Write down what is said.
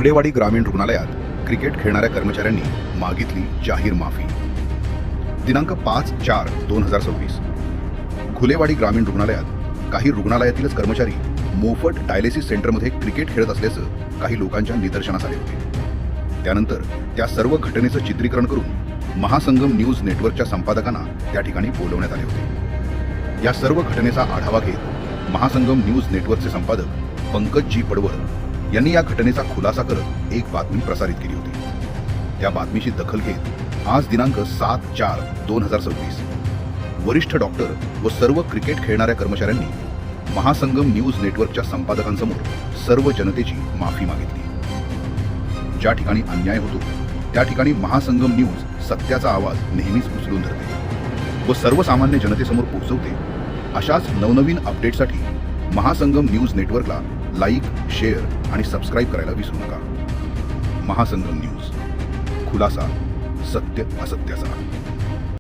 घुलेवाडी ग्रामीण रुग्णालयात क्रिकेट खेळणाऱ्या कर्मचाऱ्यांनी मागितली जाहीर माफी. दिनांक 5/4/2026 घुलेवाडी ग्रामीण रुग्णालयात काही रुग्णालयातीलच कर्मचारी मोफत डायलिसिस सेंटरमध्ये क्रिकेट खेळत असल्याचं काही लोकांच्या निदर्शनास आले होते. त्यानंतर त्या सर्व घटनेचं चित्रीकरण करून महासंगम न्यूज नेटवर्कच्या संपादकांना त्या ठिकाणी बोलवण्यात आले होते. या सर्व घटनेचा आढावा घेत महासंगम न्यूज नेटवर्कचे संपादक पंकज जी पडवळ यांनी या घटनेचा खुलासा करत एक बातमी प्रसारित केली होती. त्या बातमीची दखल घेत आज दिनांक 7/4/2026 वरिष्ठ डॉक्टर व सर्व क्रिकेट खेळणाऱ्या कर्मचाऱ्यांनी महासंगम न्यूज नेटवर्कच्या संपादकांसमोर सर्व जनतेची माफी मागितली. ज्या ठिकाणी अन्याय होतो त्या ठिकाणी महासंगम न्यूज सत्याचा आवाज नेहमीच उचलून धरते व सर्वसामान्य जनतेसमोर पोहोचवते. अशाच नवनवीन अपडेटसाठी महासंगम न्यूज नेटवर्कला लाईक, शेअर आणि सबस्क्राईब करायला विसरू नका. महासंगम न्यूज, खुलासा सत्य असत्याचा.